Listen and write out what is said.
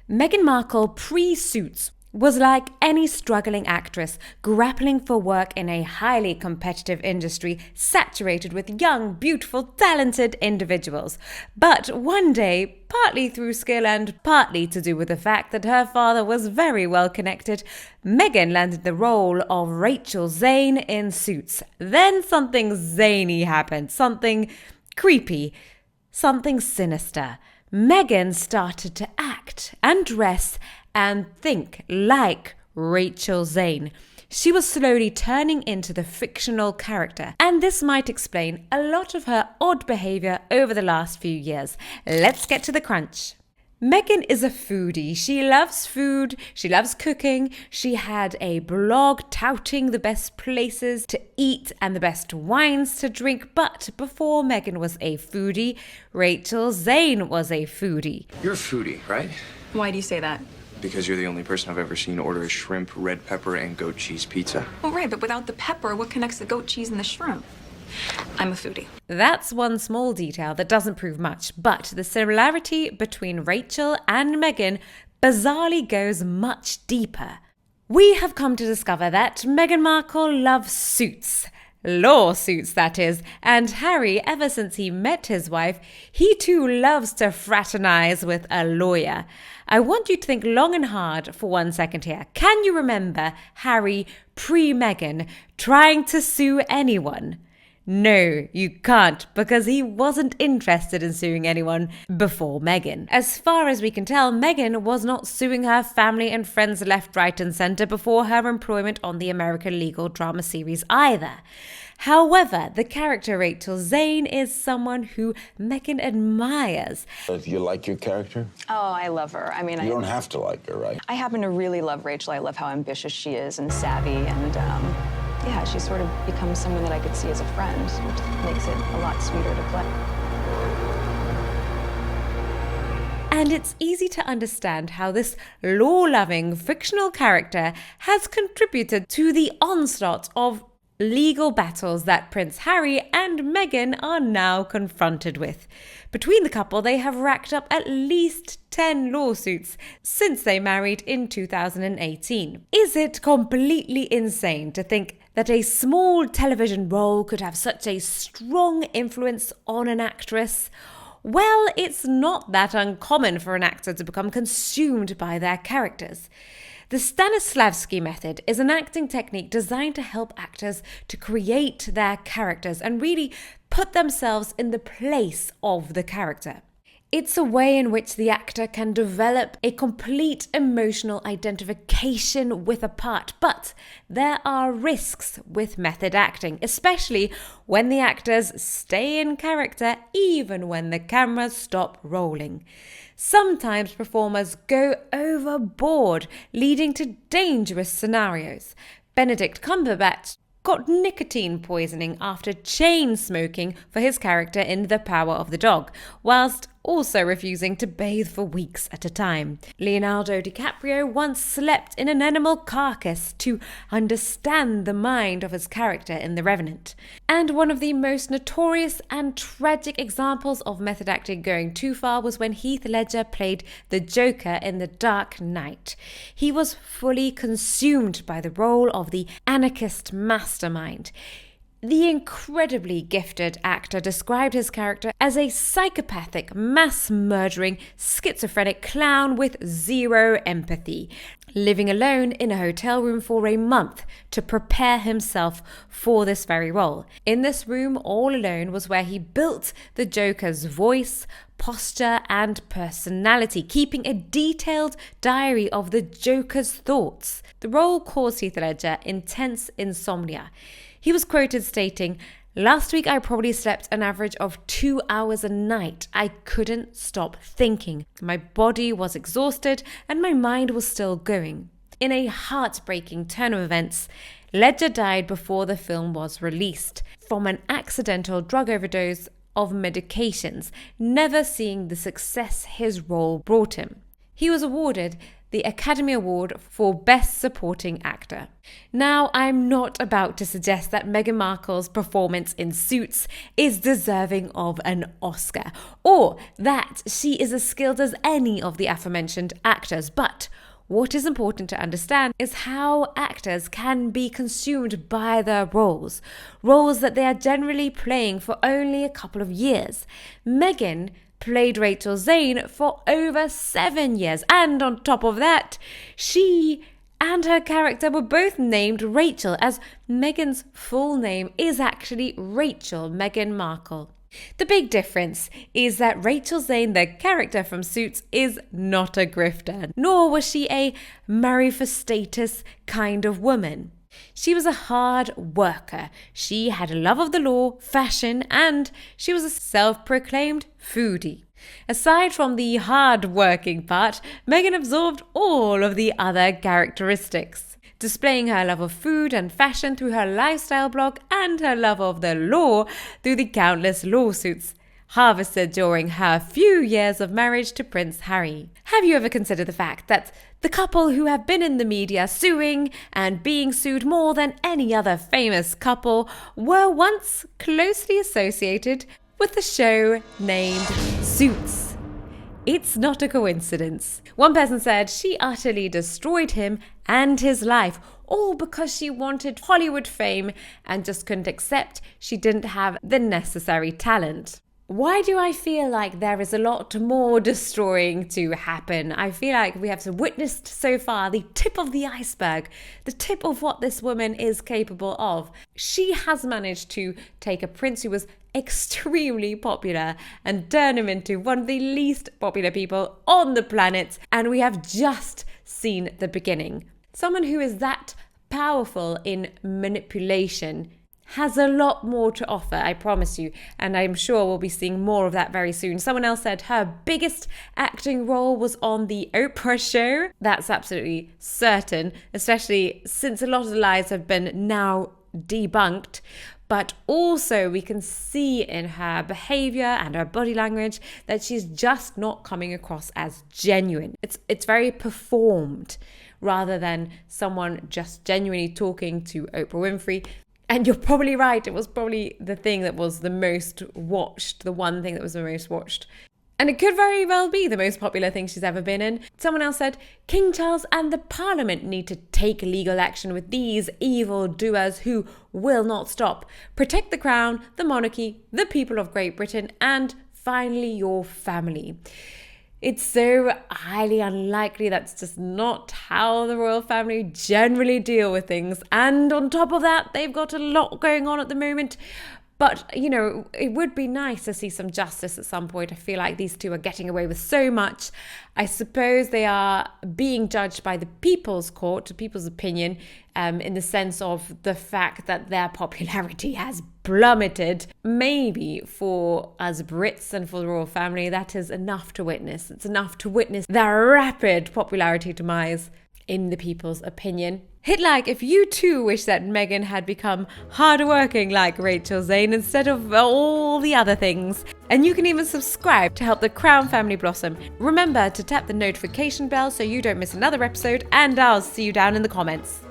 Meghan Markle pre-Suits was like any struggling actress grappling for work in a highly competitive industry saturated with young, beautiful, talented individuals. But one day, partly through skill and partly to do with the fact that her father was very well connected, Meghan landed the role of Rachel Zane in Suits. Then something zany happened, something creepy, something sinister. Meghan started to act and dress and think like Rachel Zane. She was slowly turning into the fictional character, and this might explain a lot of her odd behavior over the last few years. Let's get to the crunch. Meghan is a foodie. She loves food, she loves cooking. She had a blog touting the best places to eat and the best wines to drink. But before Meghan was a foodie, Rachel Zane was a foodie. You're a foodie, right? Why do you say that? Because you're the only person I've ever seen order a shrimp, red pepper, and goat cheese pizza. Well, right, but without the pepper, what connects the goat cheese and the shrimp? I'm a foodie. That's one small detail that doesn't prove much, but the similarity between Rachel and Meghan bizarrely goes much deeper. We have come to discover that Meghan Markle loves suits. Lawsuits, that is, and Harry, ever since he met his wife, he too loves to fraternize with a lawyer. I want you to think long and hard for 1 second here. Can you remember Harry pre-Meghan trying to sue anyone? No, you can't, because he wasn't interested in suing anyone before Meghan. As far as we can tell, Meghan was not suing her family and friends left, right and centre before her employment on the American legal drama series either. However, the character Rachel Zane is someone who Meghan admires. Do you like your character? Oh, I love her. You don't have to like her, right? I happen to really love Rachel. I love how ambitious she is and savvy, and yeah, she sort of becomes someone that I could see as a friend, which makes it a lot sweeter to play. And it's easy to understand how this law-loving fictional character has contributed to the onslaught of legal battles that Prince Harry and Meghan are now confronted with. Between the couple, they have racked up at least 10 lawsuits since they married in 2018. Is it completely insane to think that a small television role could have such a strong influence on an actress? Well, it's not that uncommon for an actor to become consumed by their characters. The Stanislavski method is an acting technique designed to help actors to create their characters and really put themselves in the place of the character. It's a way in which the actor can develop a complete emotional identification with a part, but there are risks with method acting, especially when the actors stay in character even when the cameras stop rolling. Sometimes performers go overboard, leading to dangerous scenarios. Benedict Cumberbatch got nicotine poisoning after chain smoking for his character in The Power of the Dog, whilst also refusing to bathe for weeks at a time. Leonardo DiCaprio once slept in an animal carcass to understand the mind of his character in The Revenant. And one of the most notorious and tragic examples of method acting going too far was when Heath Ledger played the Joker in The Dark Knight. He was fully consumed by the role of the anarchist mastermind. The incredibly gifted actor described his character as a psychopathic, mass-murdering, schizophrenic clown with zero empathy, living alone in a hotel room for a month to prepare himself for this very role. In this room, all alone, was where he built the Joker's voice, posture, and personality, keeping a detailed diary of the Joker's thoughts. The role caused Heath Ledger intense insomnia. He was quoted stating, "Last week I probably slept an average of 2 hours a night. I couldn't stop thinking. My body was exhausted and my mind was still going." In a heartbreaking turn of events, Ledger died before the film was released from an accidental drug overdose of medications, never seeing the success his role brought him. He was awarded the Academy Award for Best Supporting Actor. Now, I'm not about to suggest that Meghan Markle's performance in Suits is deserving of an Oscar, or that she is as skilled as any of the aforementioned actors, but what is important to understand is how actors can be consumed by their roles that they are generally playing for only a couple of years. Meghan played Rachel Zane for over 7 years, and on top of that, she and her character were both named Rachel, as Meghan's full name is actually Rachel Meghan Markle. The big difference is that Rachel Zane, the character from Suits, is not a grifter, nor was she a marry for status kind of woman. She was a hard worker. She had a love of the law, fashion, and she was a self-proclaimed foodie. Aside from the hard-working part, Meghan absorbed all of the other characteristics, displaying her love of food and fashion through her lifestyle blog and her love of the law through the countless lawsuits harvested during her few years of marriage to Prince Harry. Have you ever considered the fact that the couple who have been in the media suing and being sued more than any other famous couple were once closely associated with the show named Suits? It's not a coincidence. One person said she utterly destroyed him and his life, all because she wanted Hollywood fame and just couldn't accept she didn't have the necessary talent. Why do I feel like there is a lot more destroying to happen? I feel like we have witnessed so far the tip of the iceberg, the tip of what this woman is capable of. She has managed to take a prince who was extremely popular and turn him into one of the least popular people on the planet, and we have just seen the beginning. Someone who is that powerful in manipulation has a lot more to offer, I promise you, and I'm sure we'll be seeing more of that very soon. Someone else said her biggest acting role was on the Oprah show. That's absolutely certain, especially since a lot of the lies have been now debunked. But also we can see in her behavior and her body language that she's just not coming across as genuine. It's very performed rather than someone just genuinely talking to Oprah Winfrey. And you're probably right, it was probably the thing that was the most watched, the one thing that was the most watched. And it could very well be the most popular thing she's ever been in. Someone else said, King Charles and the Parliament need to take legal action with these evil doers who will not stop. Protect the crown, the monarchy, the people of Great Britain, and finally your family. It's so highly unlikely that's just not how the royal family generally deal with things. And on top of that, they've got a lot going on at the moment. But, you know, it would be nice to see some justice at some point. I feel like these two are getting away with so much. I suppose they are being judged by the people's court, the people's opinion, in the sense of the fact that their popularity has plummeted. Maybe for us Brits and for the royal family, that is enough to witness. It's enough to witness their rapid popularity demise in the people's opinion. Hit like if you too wish that Meghan had become hardworking like Rachel Zane instead of all the other things. And you can even subscribe to help the Crown family blossom. Remember to tap the notification bell so you don't miss another episode, and I'll see you down in the comments.